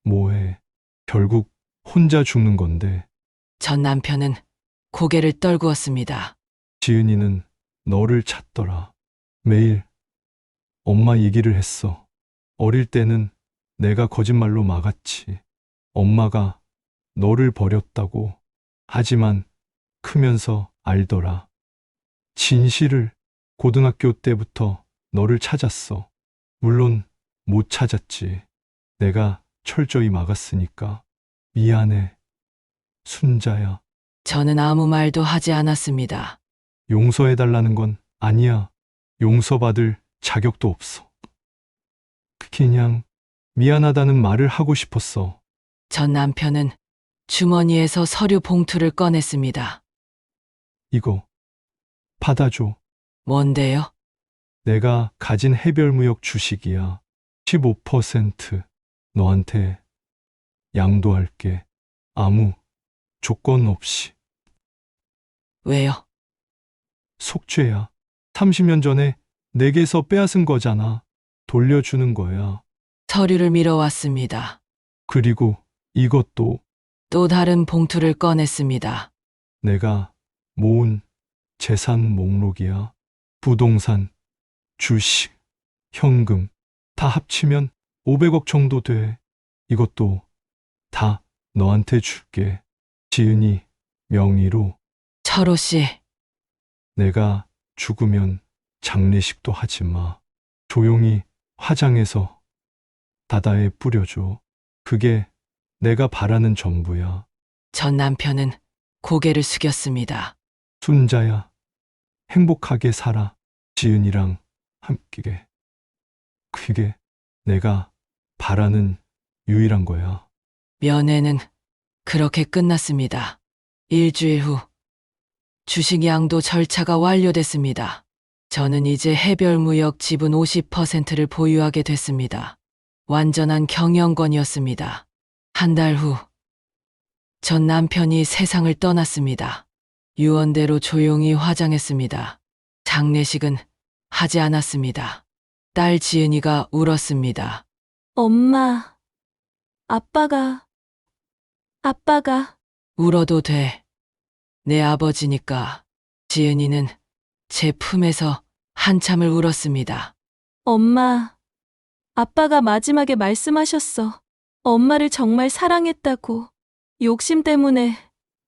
뭐해. 결국 혼자 죽는 건데. 전 남편은 고개를 떨구었습니다. 지은이는 너를 찾더라. 매일 엄마 얘기를 했어. 어릴 때는 내가 거짓말로 막았지. 엄마가 너를 버렸다고. 하지만 크면서 알더라. 진실을. 고등학교 때부터 너를 찾았어. 물론 못 찾았지. 내가 철저히 막았으니까. 미안해. 순자야. 저는 아무 말도 하지 않았습니다. 용서해달라는 건 아니야. 용서받을 자격도 없어. 그냥 미안하다는 말을 하고 싶었어. 전 남편은 주머니에서 서류 봉투를 꺼냈습니다. 이거 받아줘. 뭔데요? 내가 가진 해별무역 주식이야. 15% 너한테 양도할게. 아무 조건 없이. 왜요? 속죄야. 30년 전에 내게서 빼앗은 거잖아. 돌려주는 거야. 서류를 밀어왔습니다. 그리고 이것도 또 다른 봉투를 꺼냈습니다. 내가 모은 재산 목록이야. 부동산, 주식, 현금 다 합치면 500억 정도 돼. 이것도 다 너한테 줄게. 지은이 명의로. 철호 씨. 내가 죽으면 장례식도 하지 마. 조용히 화장해서 바다에 뿌려줘. 그게 내가 바라는 전부야. 전 남편은 고개를 숙였습니다. 순자야, 행복하게 살아. 지은이랑 함께. 그게 내가 바라는 유일한 거야. 면회는 그렇게 끝났습니다. 일주일 후 주식 양도 절차가 완료됐습니다. 저는 이제 해별무역 지분 50%를 보유하게 됐습니다. 완전한 경영권이었습니다. 한 달 후, 전 남편이 세상을 떠났습니다. 유언대로 조용히 화장했습니다. 장례식은 하지 않았습니다. 딸 지은이가 울었습니다. 엄마, 아빠가. 울어도 돼. 내 아버지니까. 지은이는 제 품에서 한참을 울었습니다. 엄마, 아빠가 마지막에 말씀하셨어. 엄마를 정말 사랑했다고. 욕심 때문에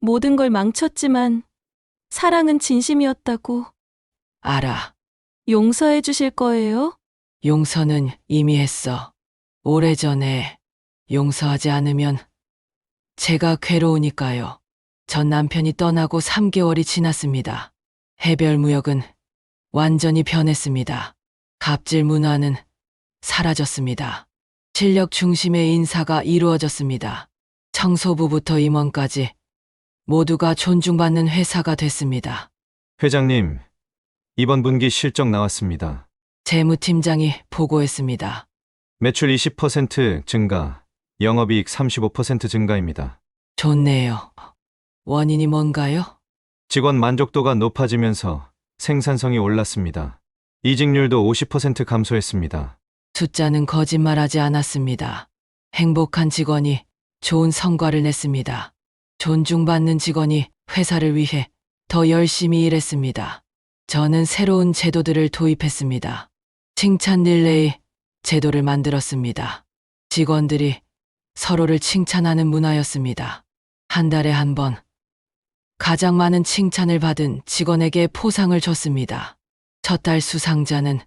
모든 걸 망쳤지만 사랑은 진심이었다고. 알아. 용서해 주실 거예요? 용서는 이미 했어. 오래전에 용서하지 않으면 제가 괴로우니까요. 전 남편이 떠나고 3개월이 지났습니다. 해별무역은 완전히 변했습니다. 갑질 문화는 사라졌습니다. 실력 중심의 인사가 이루어졌습니다. 청소부부터 임원까지 모두가 존중받는 회사가 됐습니다. 회장님, 이번 분기 실적 나왔습니다. 재무팀장이 보고했습니다. 매출 20% 증가, 영업이익 35% 증가입니다. 좋네요. 원인이 뭔가요? 직원 만족도가 높아지면서 생산성이 올랐습니다. 이직률도 50% 감소했습니다. 숫자는 거짓말하지 않았습니다. 행복한 직원이 좋은 성과를 냈습니다. 존중받는 직원이 회사를 위해 더 열심히 일했습니다. 저는 새로운 제도들을 도입했습니다. 칭찬 릴레이 제도를 만들었습니다. 직원들이 서로를 칭찬하는 문화였습니다. 한 달에 한 번 가장 많은 칭찬을 받은 직원에게 포상을 줬습니다. 첫 달 수상자는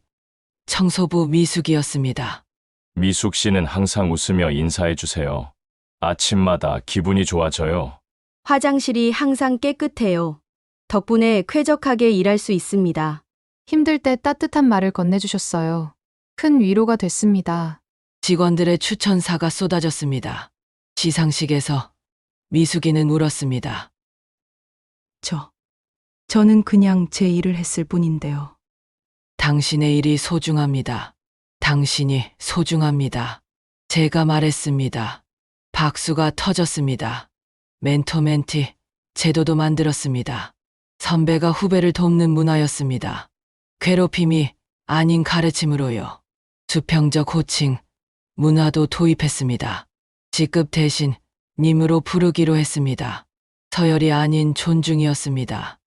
청소부 미숙이었습니다. 미숙 씨는 항상 웃으며 인사해 주세요. 아침마다 기분이 좋아져요. 화장실이 항상 깨끗해요. 덕분에 쾌적하게 일할 수 있습니다. 힘들 때 따뜻한 말을 건네주셨어요. 큰 위로가 됐습니다. 직원들의 추천사가 쏟아졌습니다. 시상식에서 미숙이는 울었습니다. 저는 그냥 제 일을 했을 뿐인데요. 당신의 일이 소중합니다. 당신이 소중합니다. 제가 말했습니다. 박수가 터졌습니다. 멘토멘티 제도도 만들었습니다. 선배가 후배를 돕는 문화였습니다. 괴롭힘이 아닌 가르침으로요. 수평적 호칭 문화도 도입했습니다. 직급 대신 님으로 부르기로 했습니다. 서열이 아닌 존중이었습니다.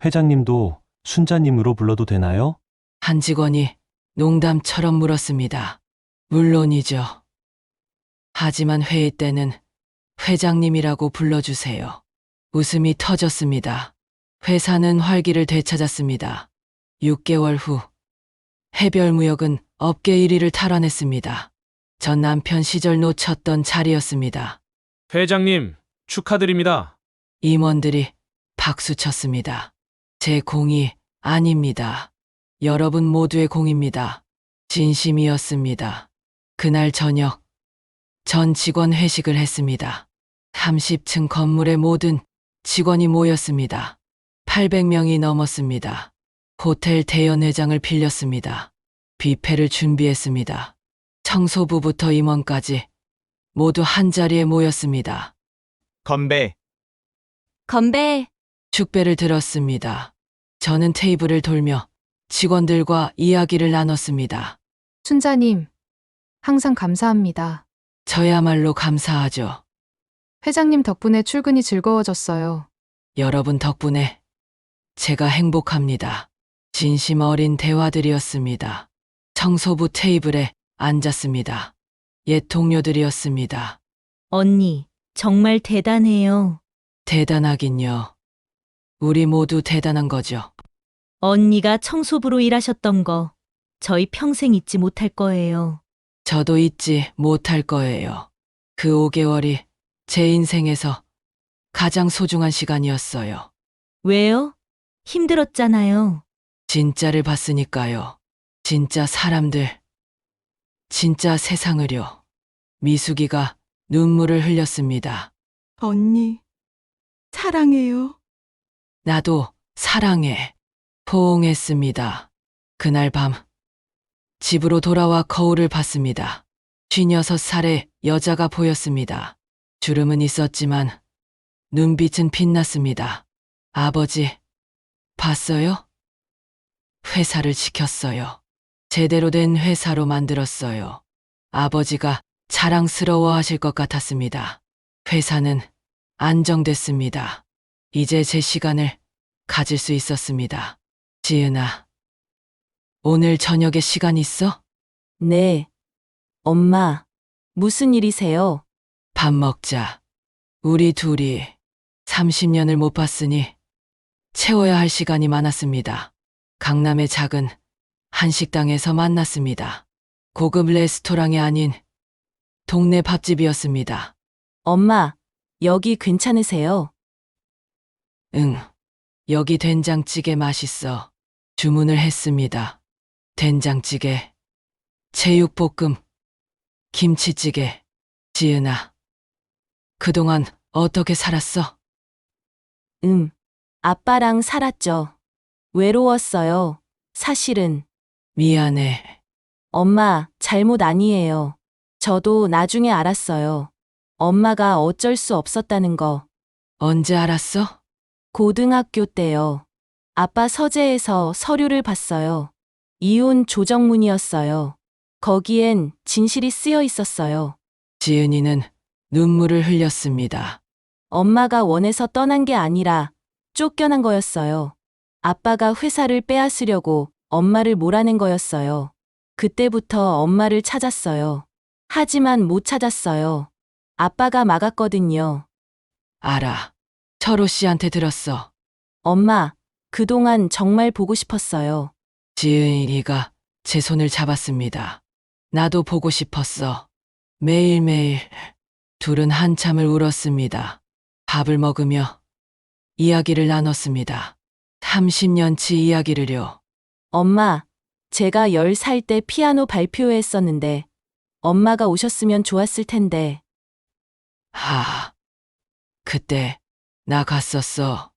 회장님도 순자님으로 불러도 되나요? 한 직원이 농담처럼 물었습니다. 물론이죠. 하지만 회의 때는 회장님이라고 불러주세요. 웃음이 터졌습니다. 회사는 활기를 되찾았습니다. 6개월 후 해별무역은 업계 1위를 탈환했습니다. 전 남편 시절 놓쳤던 자리였습니다. 회장님, 축하드립니다. 임원들이 박수쳤습니다. 제 공이 아닙니다. 여러분 모두의 공입니다. 진심이었습니다. 그날 저녁 전 직원 회식을 했습니다. 30층 건물의 모든 직원이 모였습니다. 800명이 넘었습니다. 호텔 대연회장을 빌렸습니다. 뷔페를 준비했습니다. 청소부부터 임원까지 모두 한자리에 모였습니다. 건배. 건배. 축배를 들었습니다. 저는 테이블을 돌며 직원들과 이야기를 나눴습니다. 순자님, 항상 감사합니다. 저야말로 감사하죠. 회장님 덕분에 출근이 즐거워졌어요. 여러분 덕분에 제가 행복합니다. 진심 어린 대화들이었습니다. 청소부 테이블에 앉았습니다. 옛 동료들이었습니다. 언니, 정말 대단해요. 대단하긴요. 우리 모두 대단한 거죠. 언니가 청소부로 일하셨던 거 저희 평생 잊지 못할 거예요. 저도 잊지 못할 거예요. 그 5개월이 제 인생에서 가장 소중한 시간이었어요. 왜요? 힘들었잖아요. 진짜를 봤으니까요. 진짜 사람들, 진짜 세상을요. 미숙이가 눈물을 흘렸습니다. 언니, 사랑해요. 나도 사랑해. 포옹했습니다. 그날 밤 집으로 돌아와 거울을 봤습니다. 56살의 여자가 보였습니다. 주름은 있었지만 눈빛은 빛났습니다. 아버지, 봤어요? 회사를 지켰어요. 제대로 된 회사로 만들었어요. 아버지가 자랑스러워하실 것 같았습니다. 회사는 안정됐습니다. 이제 제 시간을 가질 수 있었습니다. 지은아, 오늘 저녁에 시간 있어? 네. 엄마, 무슨 일이세요? 밥 먹자. 우리 둘이 30년을 못 봤으니 채워야 할 시간이 많았습니다. 강남의 작은 한식당에서 만났습니다. 고급 레스토랑이 아닌 동네 밥집이었습니다. 엄마, 여기 괜찮으세요? 응, 여기 된장찌개 맛있어. 주문을 했습니다. 된장찌개, 제육볶음, 김치찌개. 지은아, 그동안 어떻게 살았어? 아빠랑 살았죠. 외로웠어요. 사실은. 미안해. 엄마, 잘못 아니에요. 저도 나중에 알았어요. 엄마가 어쩔 수 없었다는 거. 언제 알았어? 고등학교 때요. 아빠 서재에서 서류를 봤어요. 이혼 조정문이었어요. 거기엔 진실이 쓰여 있었어요. 지은이는 눈물을 흘렸습니다. 엄마가 원해서 떠난 게 아니라 쫓겨난 거였어요. 아빠가 회사를 빼앗으려고 엄마를 몰아낸 거였어요. 그때부터 엄마를 찾았어요. 하지만 못 찾았어요. 아빠가 막았거든요. 알아. 철호 씨한테 들었어. 엄마, 그동안 정말 보고 싶었어요. 지은이가 제 손을 잡았습니다. 나도 보고 싶었어. 매일매일 둘은 한참을 울었습니다. 밥을 먹으며 이야기를 나눴습니다. 30년치 이야기를요. 엄마, 제가 10살 때 피아노 발표회 했었는데 엄마가 오셨으면 좋았을 텐데. 그때 나 갔었어.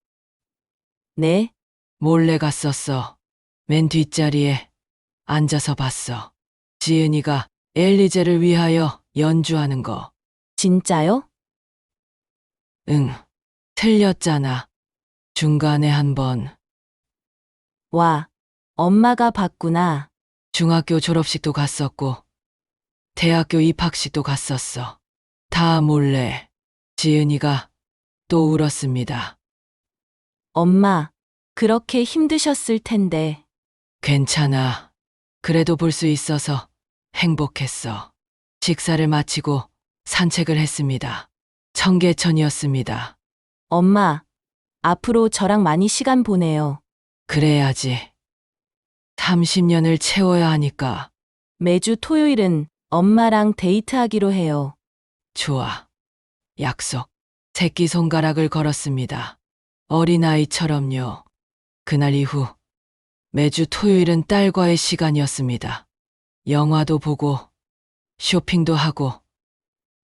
네? 몰래 갔었어. 맨 뒷자리에 앉아서 봤어. 지은이가 엘리제를 위하여 연주하는 거. 진짜요? 응, 틀렸잖아. 중간에 한 번. 와, 엄마가 봤구나. 중학교 졸업식도 갔었고, 대학교 입학식도 갔었어. 다 몰래. 지은이가 또 울었습니다. 엄마, 그렇게 힘드셨을 텐데. 괜찮아. 그래도 볼 수 있어서 행복했어. 식사를 마치고 산책을 했습니다. 청계천이었습니다. 엄마, 앞으로 저랑 많이 시간 보내요. 그래야지. 30년을 채워야 하니까. 매주 토요일은 엄마랑 데이트하기로 해요. 좋아. 약속. 새끼손가락을 걸었습니다. 어린아이처럼요. 그날 이후 매주 토요일은 딸과의 시간이었습니다. 영화도 보고 쇼핑도 하고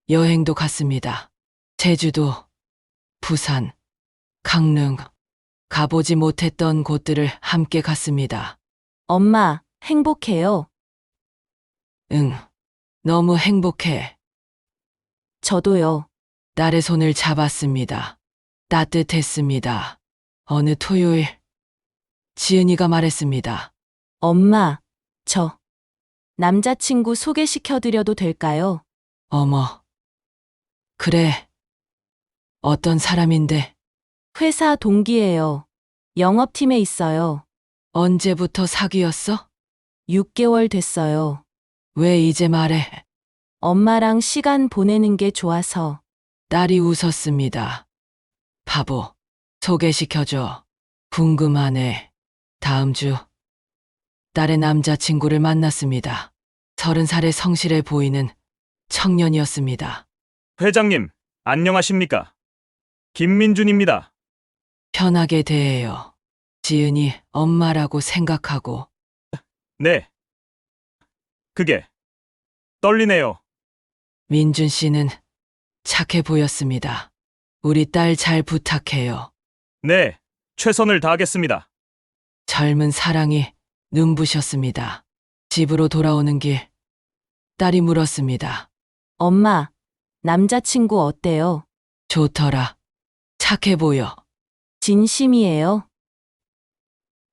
여행도 갔습니다. 제주도, 부산, 강릉, 가보지 못했던 곳들을 함께 갔습니다. 엄마, 행복해요. 응, 너무 행복해. 저도요. 딸의 손을 잡았습니다. 따뜻했습니다. 어느 토요일, 지은이가 말했습니다. 엄마, 저 남자친구 소개시켜드려도 될까요? 어머. 그래. 어떤 사람인데? 회사 동기예요. 영업팀에 있어요. 언제부터 사귀었어? 6개월 됐어요. 왜 이제 말해? 엄마랑 시간 보내는 게 좋아서. 딸이 웃었습니다. 바보, 소개시켜줘. 궁금하네. 다음 주 딸의 남자친구를 만났습니다. 30살의 성실해 보이는 청년이었습니다. 회장님, 안녕하십니까? 김민준입니다. 편하게 대해요. 지은이 엄마라고 생각하고. 네. 그게 떨리네요. 민준 씨는 착해 보였습니다. 우리 딸 잘 부탁해요. 네, 최선을 다하겠습니다. 젊은 사랑이 눈부셨습니다. 집으로 돌아오는 길, 딸이 물었습니다. 엄마, 남자친구 어때요? 좋더라. 착해 보여. 진심이에요?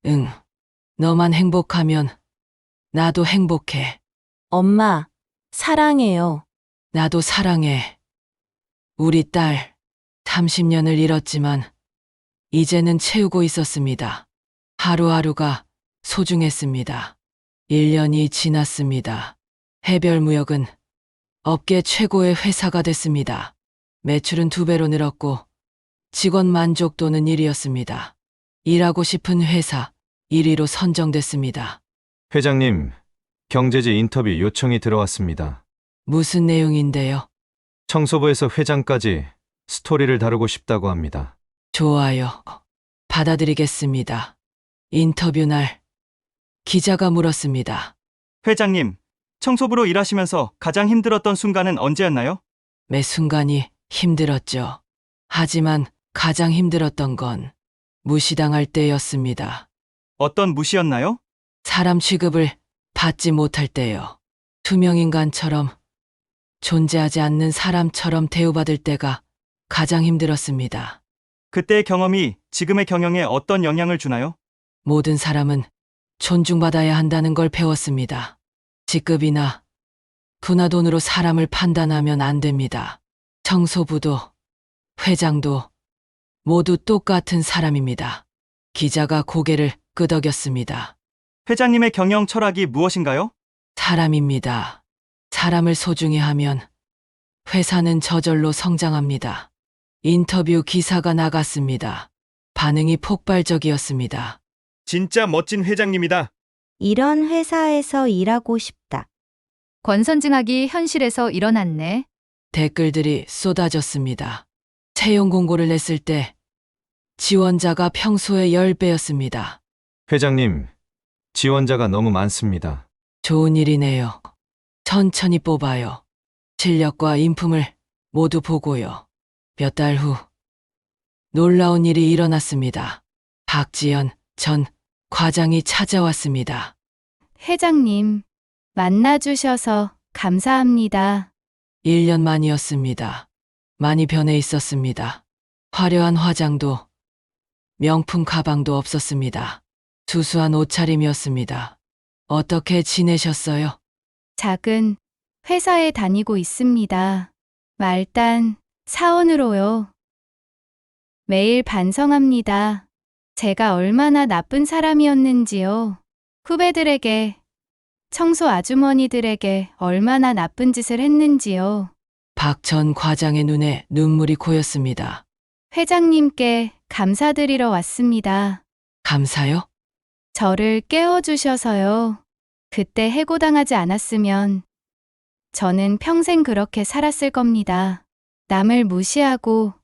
응. 너만 행복하면 나도 행복해. 엄마, 사랑해요. 나도 사랑해. 우리 딸 30년을 잃었지만 이제는 채우고 있었습니다. 하루하루가 소중했습니다. 1년이 지났습니다. 해별무역은 업계 최고의 회사가 됐습니다. 매출은 2배로 늘었고 직원 만족도는 1위였습니다. 일하고 싶은 회사 1위로 선정됐습니다. 회장님, 경제지 인터뷰 요청이 들어왔습니다. 무슨 내용인데요? 청소부에서 회장까지 스토리를 다루고 싶다고 합니다. 좋아요. 받아들이겠습니다. 인터뷰 날 기자가 물었습니다. 회장님, 청소부로 일하시면서 가장 힘들었던 순간은 언제였나요? 매 순간이 힘들었죠. 하지만 가장 힘들었던 건 무시당할 때였습니다. 어떤 무시였나요? 사람 취급을 받지 못할 때요. 투명인간처럼 존재하지 않는 사람처럼 대우받을 때가 가장 힘들었습니다. 그때의 경험이 지금의 경영에 어떤 영향을 주나요? 모든 사람은 존중받아야 한다는 걸 배웠습니다. 직급이나 부나 돈으로 사람을 판단하면 안 됩니다. 청소부도 회장도 모두 똑같은 사람입니다. 기자가 고개를 끄덕였습니다. 회장님의 경영 철학이 무엇인가요? 사람입니다. 사람을 소중히 하면 회사는 저절로 성장합니다. 인터뷰 기사가 나갔습니다. 반응이 폭발적이었습니다. 진짜 멋진 회장님이다. 이런 회사에서 일하고 싶다. 권선징악이 현실에서 일어났네. 댓글들이 쏟아졌습니다. 채용 공고를 냈을 때 지원자가 평소의 10배였습니다. 회장님, 지원자가 너무 많습니다. 좋은 일이네요. 천천히 뽑아요. 실력과 인품을 모두 보고요. 몇 달 후 놀라운 일이 일어났습니다. 박지연 전 과장이 찾아왔습니다. 회장님, 만나주셔서 감사합니다. 1년 만이었습니다. 많이 변해 있었습니다. 화려한 화장도 명품 가방도 없었습니다. 수수한 옷차림이었습니다. 어떻게 지내셨어요? 작은 회사에 다니고 있습니다. 말단 사원으로요. 매일 반성합니다. 제가 얼마나 나쁜 사람이었는지요. 후배들에게, 청소 아주머니들에게 얼마나 나쁜 짓을 했는지요. 박 전 과장의 눈에 눈물이 고였습니다. 회장님께 감사드리러 왔습니다. 감사요? 저를 깨워주셔서요. 그때 해고당하지 않았으면 저는 평생 그렇게 살았을 겁니다. 남을 무시하고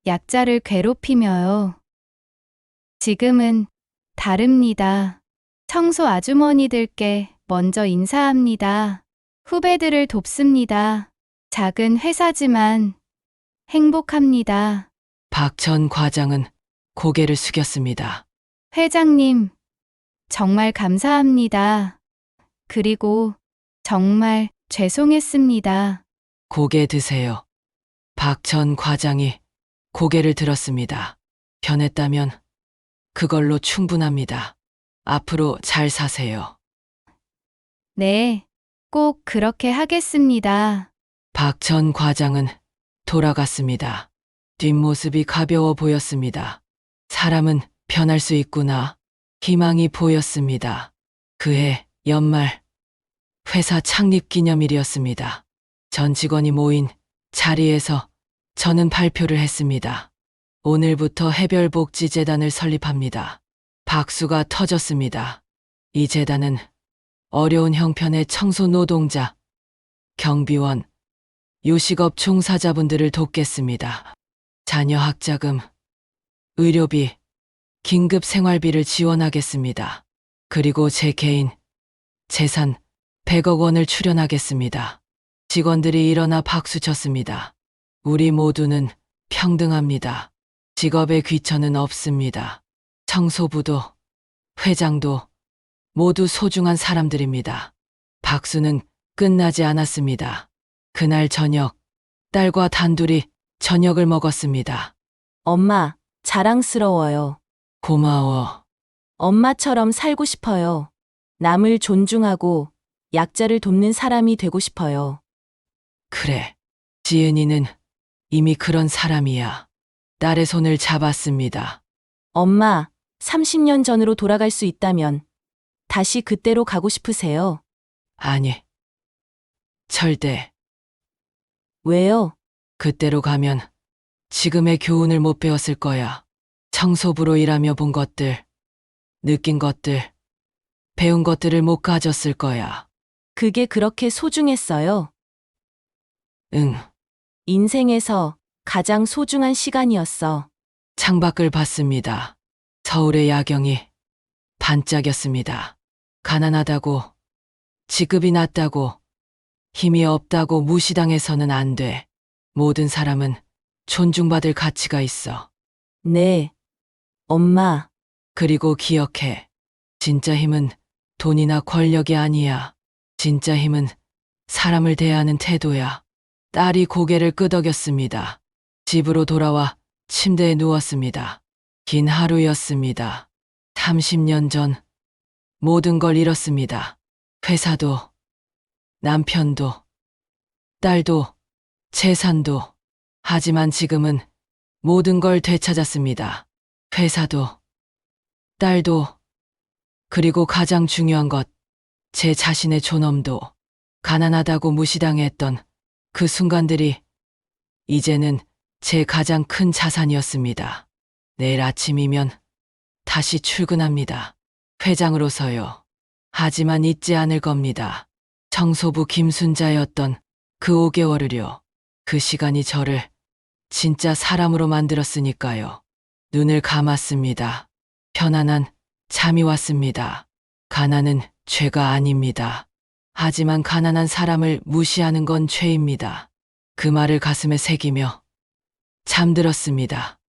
약자를 괴롭히며요. 지금은 다릅니다. 청소 아주머니들께 먼저 인사합니다. 후배들을 돕습니다. 작은 회사지만 행복합니다. 박 전 과장은 고개를 숙였습니다. 회장님, 정말 감사합니다. 그리고 정말 죄송했습니다. 고개 드세요. 박 전 과장이 고개를 들었습니다. 변했다면 그걸로 충분합니다. 앞으로 잘 사세요. 네, 꼭 그렇게 하겠습니다. 박 전 과장은 돌아갔습니다. 뒷모습이 가벼워 보였습니다. 사람은 변할 수 있구나. 희망이 보였습니다. 그해 연말 회사 창립 기념일이었습니다. 전 직원이 모인 자리에서 저는 발표를 했습니다. 오늘부터 해별복지재단을 설립합니다. 박수가 터졌습니다. 이 재단은 어려운 형편의 청소 노동자, 경비원, 요식업 종사자분들을 돕겠습니다. 자녀 학자금, 의료비, 긴급 생활비를 지원하겠습니다. 그리고 제 개인 재산 100억 원을 출연하겠습니다. 직원들이 일어나 박수 쳤습니다. 우리 모두는 평등합니다. 직업의 귀천은 없습니다. 청소부도 회장도 모두 소중한 사람들입니다. 박수는 끝나지 않았습니다. 그날 저녁, 딸과 단둘이 저녁을 먹었습니다. 엄마, 자랑스러워요. 고마워. 엄마처럼 살고 싶어요. 남을 존중하고 약자를 돕는 사람이 되고 싶어요. 그래. 지은이는 이미 그런 사람이야. 딸의 손을 잡았습니다. 엄마, 30년 전으로 돌아갈 수 있다면 다시 그때로 가고 싶으세요? 아니, 절대. 왜요? 그때로 가면 지금의 교훈을 못 배웠을 거야. 청소부로 일하며 본 것들, 느낀 것들, 배운 것들을 못 가졌을 거야. 그게 그렇게 소중했어요. 응. 인생에서 가장 소중한 시간이었어. 창밖을 봤습니다. 서울의 야경이 반짝였습니다. 가난하다고, 직급이 낮다고, 힘이 없다고 무시당해서는 안 돼. 모든 사람은 존중받을 가치가 있어. 네. 엄마. 그리고 기억해. 진짜 힘은 돈이나 권력이 아니야. 진짜 힘은 사람을 대하는 태도야. 딸이 고개를 끄덕였습니다. 집으로 돌아와 침대에 누웠습니다. 긴 하루였습니다. 30년 전 모든 걸 잃었습니다. 회사도, 남편도, 딸도, 재산도. 하지만 지금은 모든 걸 되찾았습니다. 회사도, 딸도, 그리고 가장 중요한 것, 제 자신의 존엄도. 가난하다고 무시당했던 그 순간들이 이제는 제 가장 큰 자산이었습니다. 내일 아침이면 다시 출근합니다. 회장으로서요. 하지만 잊지 않을 겁니다. 청소부 김순자였던 그 5개월을요. 그 시간이 저를 진짜 사람으로 만들었으니까요. 눈을 감았습니다. 편안한 잠이 왔습니다. 가난은 죄가 아닙니다. 하지만 가난한 사람을 무시하는 건 죄입니다. 그 말을 가슴에 새기며 잠들었습니다.